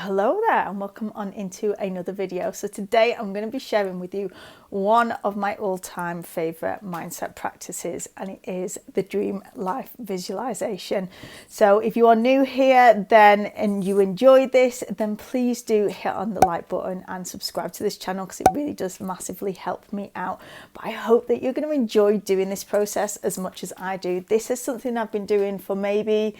Hello there and welcome on into another video. So today I'm going to be sharing with you one of my all-time favorite mindset practices, and it is the dream life visualization. So if you are new here and you enjoyed this, then please do hit on the like button and subscribe to this channel because it really does massively help me out. But I hope that you're going to enjoy doing this process as much as I do. This is something I've been doing for maybe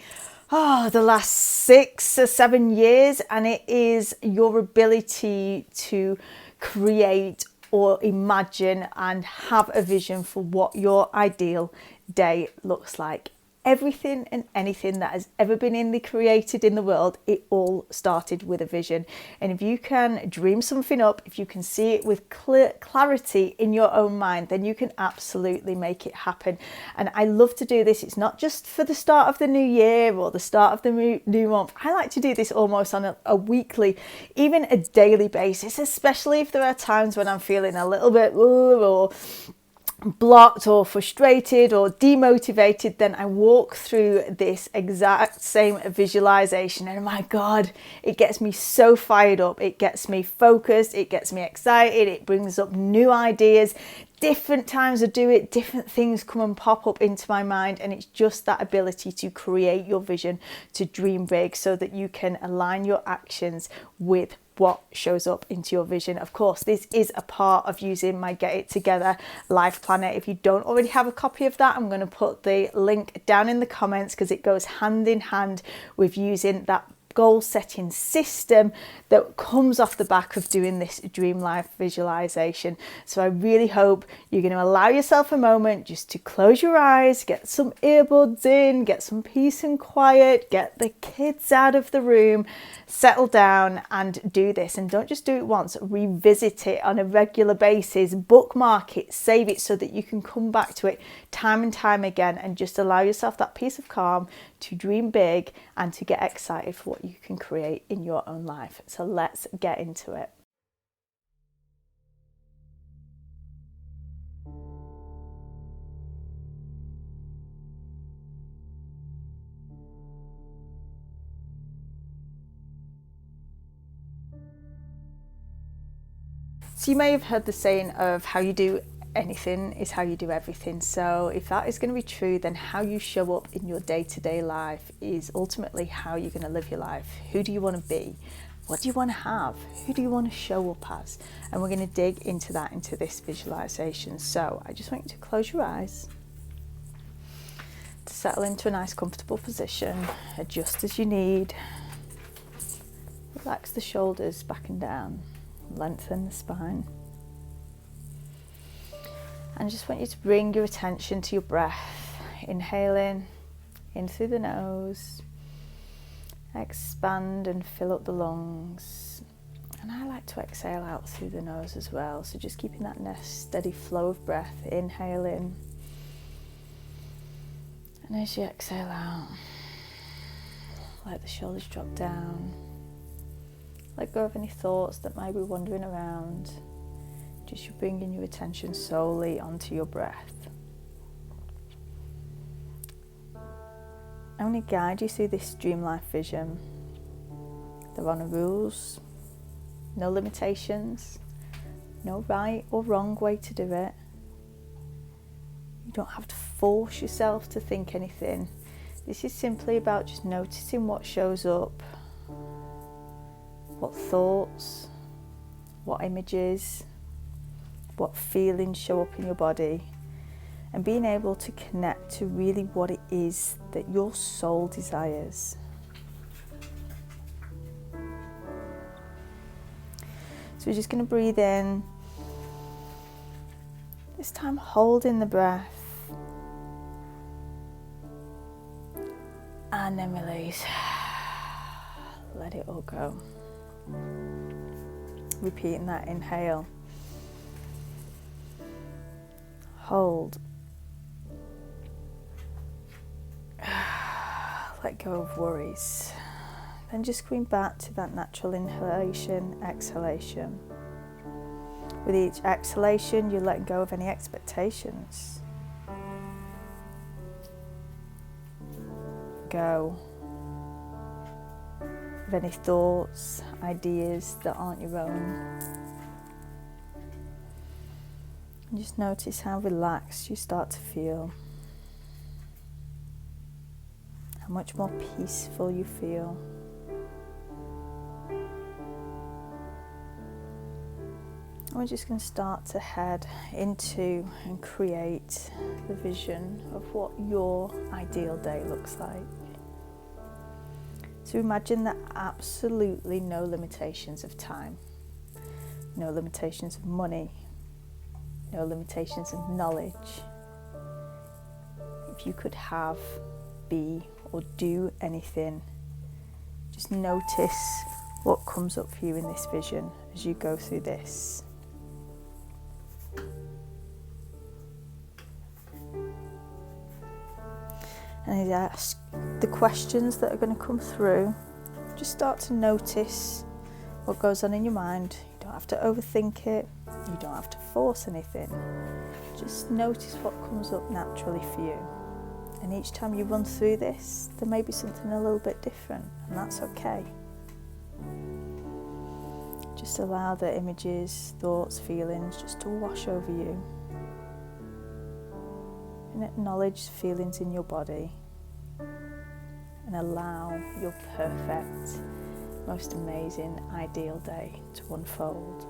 the last 6 or 7 years, and it is your ability to create or imagine and have a vision for what your ideal day looks like. Everything and anything that has ever been created in the world, it all started with a vision. And if you can dream something up, if you can see it with clarity in your own mind, then you can absolutely make it happen. And I love to do this. It's not just for the start of the new year or the start of the new month. I like to do this almost on a weekly, even a daily basis, especially if there are times when I'm feeling a little bit or blocked or frustrated or demotivated. Then I walk through this exact same visualization, and my God, it gets me so fired up, it gets me focused, it gets me excited, it brings up new ideas. Different times I do it, different things come and pop up into my mind, and it's just that ability to create your vision, to dream big, so that you can align your actions with what shows up into your vision. Of course, this is a part of using my Get It Together life planner. If you don't already have a copy of that, I'm going to put the link down in the comments because it goes hand in hand with using that goal setting system that comes off the back of doing this dream life visualization. So I really hope you're going to allow yourself a moment just to close your eyes, get some earbuds in, get some peace and quiet, get the kids out of the room, settle down and do this. And don't just do it once, revisit it on a regular basis, bookmark it, save it so that you can come back to it time and time again, and just allow yourself that peace of calm to dream big and to get excited for what you can create in your own life. So let's get into it. So you may have heard the saying of how you do anything is how you do everything. So if that is going to be true, then how you show up in your day-to-day life is ultimately how you're going to live your life. Who do you want to be? What do you want to have? Who do you want to show up as? And we're going to dig into that into this visualization. So I just want you to close your eyes, to settle into a nice comfortable position, adjust as you need, relax the shoulders back and down, lengthen the spine. And I just want you to bring your attention to your breath. Inhaling in through the nose, expand and fill up the lungs. And I like to exhale out through the nose as well. So just keeping that nice steady flow of breath. Inhale in. And as you exhale out, let the shoulders drop down. Let go of any thoughts that might be wandering around. Just you're bringing your attention solely onto your breath. I'm going to guide you through this dream life vision. There are no rules, no limitations, no right or wrong way to do it. You don't have to force yourself to think anything. This is simply about just noticing what shows up, what thoughts, what images, what feelings show up in your body, and being able to connect to really what it is that your soul desires. So we're just going to breathe in, this time holding the breath, and then release. Let it all go. Repeating that inhale, hold, let go of worries. Then just going back to that natural inhalation, exhalation. With each exhalation, you let go of any expectations. Go. of any thoughts, ideas that aren't your own. And just notice how relaxed you start to feel, how much more peaceful you feel. And we're just going to start to head into and create the vision of what your ideal day looks like. So imagine that absolutely no limitations of time, no limitations of money, no limitations of knowledge. If you could have, be, or do anything, just notice what comes up for you in this vision as you go through this. And as I ask the questions that are going to come through, just start to notice what goes on in your mind. You don't have to overthink it. You don't have to force anything. Just notice what comes up naturally for you. And each time you run through this, there may be something a little bit different, and that's okay. Just allow the images, thoughts, feelings just to wash over you. And acknowledge feelings in your body. And allow your perfect, most amazing, ideal day to unfold.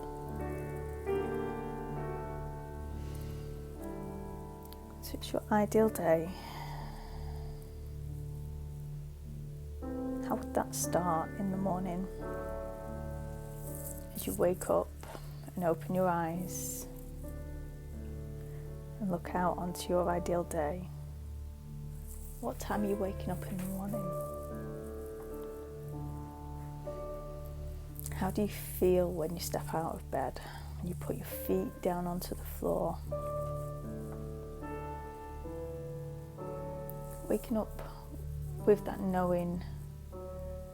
So it's your ideal day. How would that start in the morning? As you wake up and open your eyes and look out onto your ideal day. What time are you waking up in the morning? How do you feel when you step out of bed and you put your feet down onto the floor? Waking up with that knowing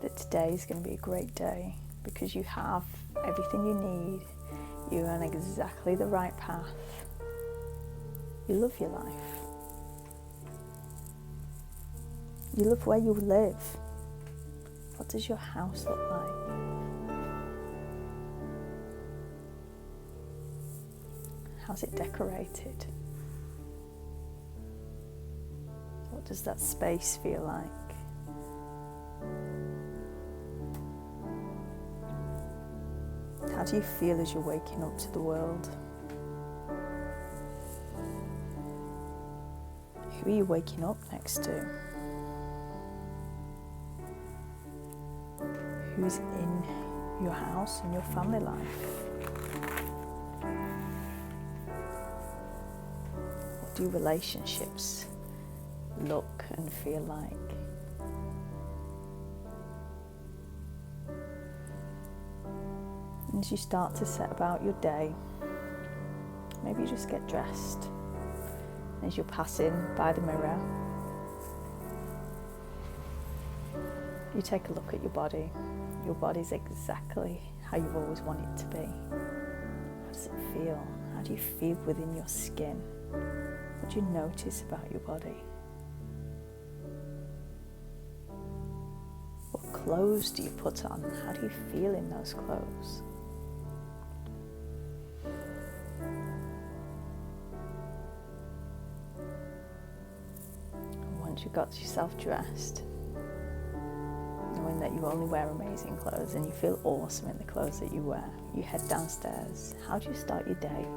that today is going to be a great day because you have everything you need. You're on exactly the right path. You love your life. You love where you live. What does your house look like? How's it decorated? What does that space feel like? How do you feel as you're waking up to the world? Who are you waking up next to? Who's in your house and your family life? What do relationships look and feel like? And as you start to set about your day, maybe you just get dressed. And as you're passing by the mirror, you take a look at your body. Your body's exactly how you've always wanted it to be. How does it feel? How do you feel within your skin? What do you notice about your body? What clothes do you put on? How do you feel in those clothes? And once you've got yourself dressed, knowing that you only wear amazing clothes and you feel awesome in the clothes that you wear, you head downstairs. How do you start your day?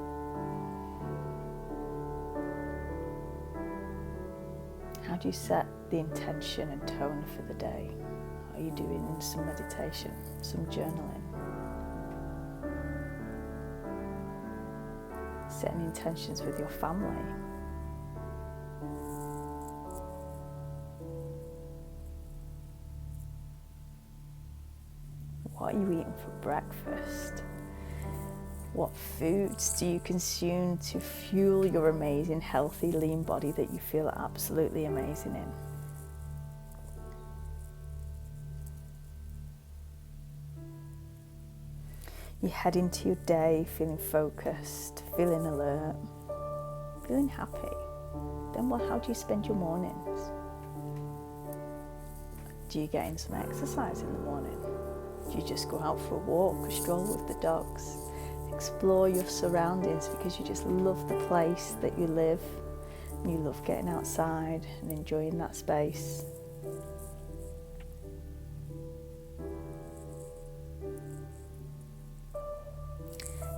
How do you set the intention and tone for the day? Are you doing some meditation, some journaling? Setting intentions with your family. What are you eating for breakfast? What foods do you consume to fuel your amazing, healthy, lean body that you feel absolutely amazing in? You head into your day feeling focused, feeling alert, feeling happy. Then how do you spend your mornings? Do you get in some exercise in the morning? Do you just go out for a walk or stroll with the dogs? Explore your surroundings because you just love the place that you live. You love getting outside and enjoying that space.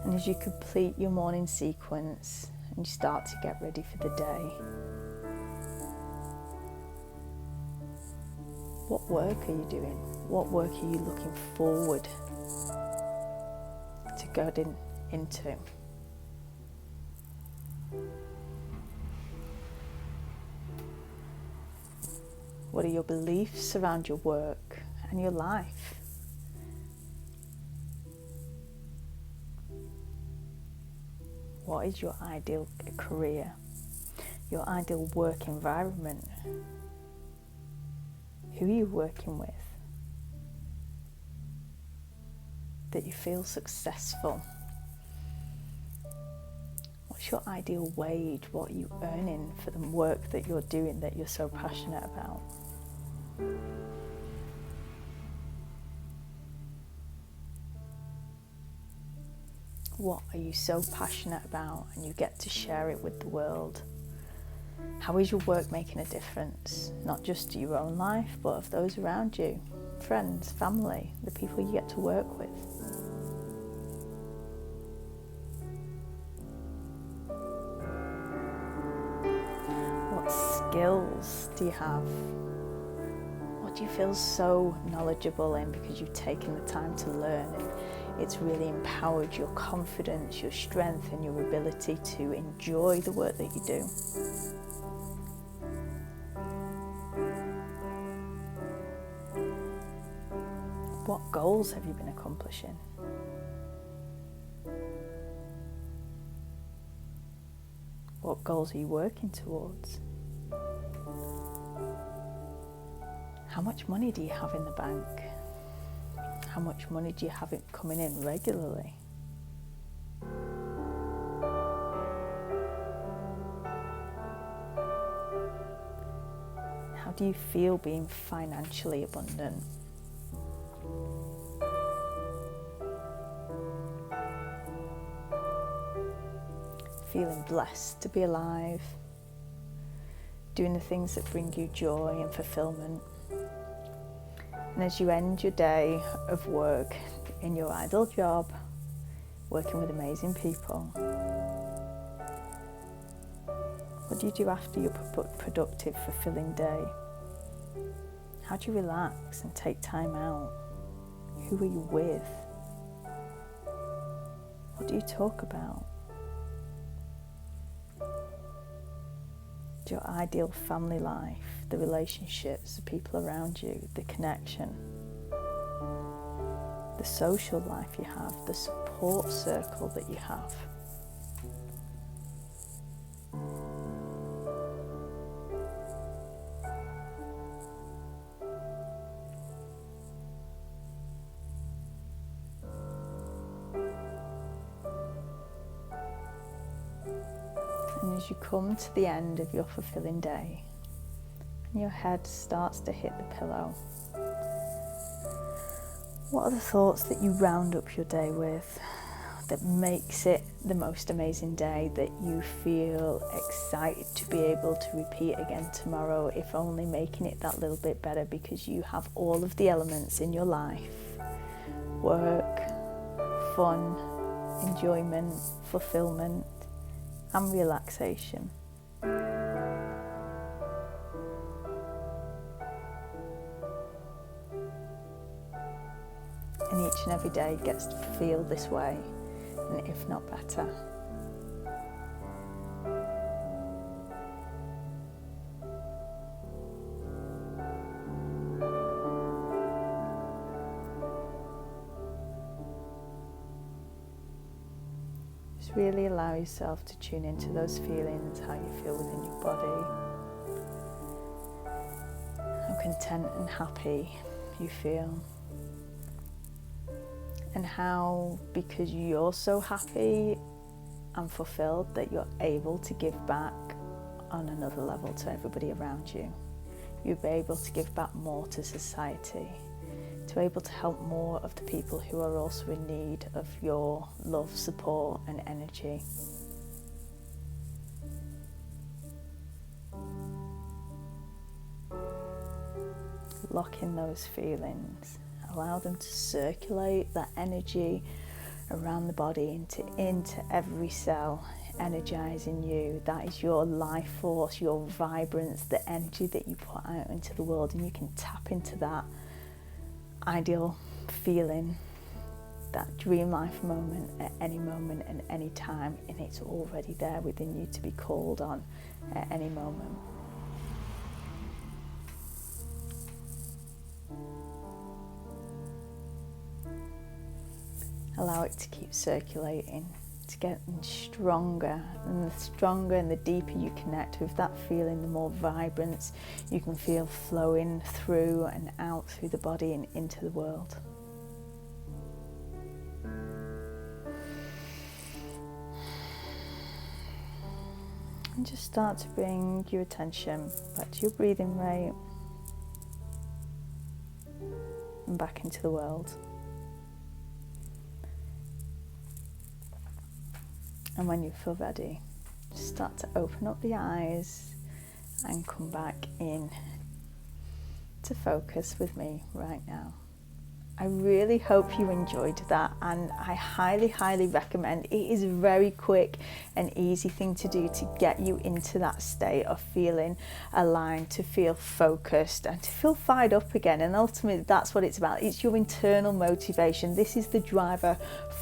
And as you complete your morning sequence and you start to get ready for the day, what work are you doing? What work are you looking forward to going into? What are your beliefs around your work and your life? What is your ideal career? Your ideal work environment? Who are you working with that you feel successful? What's your ideal wage? What are you earning for the work that you're doing that you're so passionate about? What are you so passionate about and you get to share it with the world? How is your work making a difference, not just to your own life, but of those around you, friends, family, the people you get to work with? What skills do you have? What do you feel so knowledgeable in because you've taken the time to learn and it's really empowered your confidence, your strength and your ability to enjoy the work that you do? What goals have you been accomplishing? What goals are you working towards? How much money do you have in the bank? How much money do you have coming in regularly? How do you feel being financially abundant? Feeling blessed to be alive, doing the things that bring you joy and fulfillment. And as you end your day of work in your ideal job, working with amazing people, what do you do after your productive, fulfilling day? How do you relax and take time out? Who are you with? What do you talk about? Your ideal family life, the relationships, the people around you, the connection, the social life you have, the support circle that you have. And as you come to the end of your fulfilling day, and your head starts to hit the pillow, what are the thoughts that you round up your day with that makes it the most amazing day, that you feel excited to be able to repeat again tomorrow, if only making it that little bit better because you have all of the elements in your life: work, fun, enjoyment, fulfillment, and relaxation. And each and every day gets to feel this way, and if not better. Just really allow yourself to tune into those feelings, how you feel within your body, how content and happy you feel, and how, because you're so happy and fulfilled, that you're able to give back on another level to everybody around you. You'll be able to give back more to society, to be able to help more of the people who are also in need of your love, support and energy. Lock in those feelings. Allow them to circulate that energy around the body into every cell, energizing you. That is your life force, your vibrance, the energy that you put out into the world, and you can tap into that ideal feeling, that dream life moment at any moment and any time, and it's already there within you to be called on at any moment. Allow it to keep circulating, to get stronger, and the deeper you connect with that feeling, the more vibrance you can feel flowing through and out through the body and into the world. And just start to bring your attention back to your breathing rate and back into the world. And when you feel ready, just start to open up the eyes and come back in to focus with me right now. I really hope you enjoyed that, and I highly recommend. It is a very quick and easy thing to do to get you into that state of feeling aligned, to feel focused and to feel fired up again. And ultimately that's what it's about. It's your internal motivation. This is the driver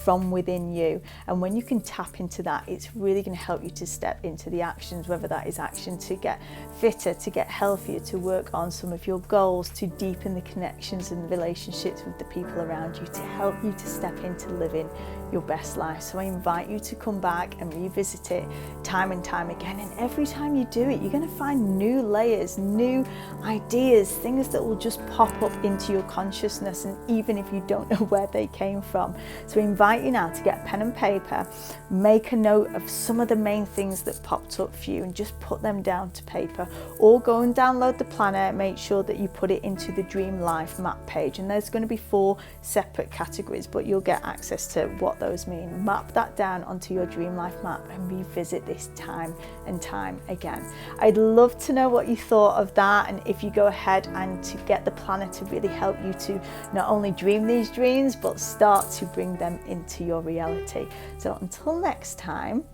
from within you, and when you can tap into that, it's really going to help you to step into the actions, whether that is action to get fitter, to get healthier, to work on some of your goals, to deepen the connections and the relationships with the people around you, to help you to step into living your best life. So I invite you to come back and revisit it time and time again, and every time you do it, you're going to find new layers, new ideas, things that will just pop up into your consciousness, and even if you don't know where they came from. So I invite you now to get a pen and paper, make a note of some of the main things that popped up for you and just put them down to paper, or go and download the planner. Make sure that you put it into the Dream Life map page, and there's going to be 4 separate categories, but you'll get access to what those mean. Map that down onto your Dream Life map and revisit this time and time again. I'd love to know what you thought of that, and if you go ahead and to get the planner to really help you to not only dream these dreams but start to bring them into your reality. So until next time,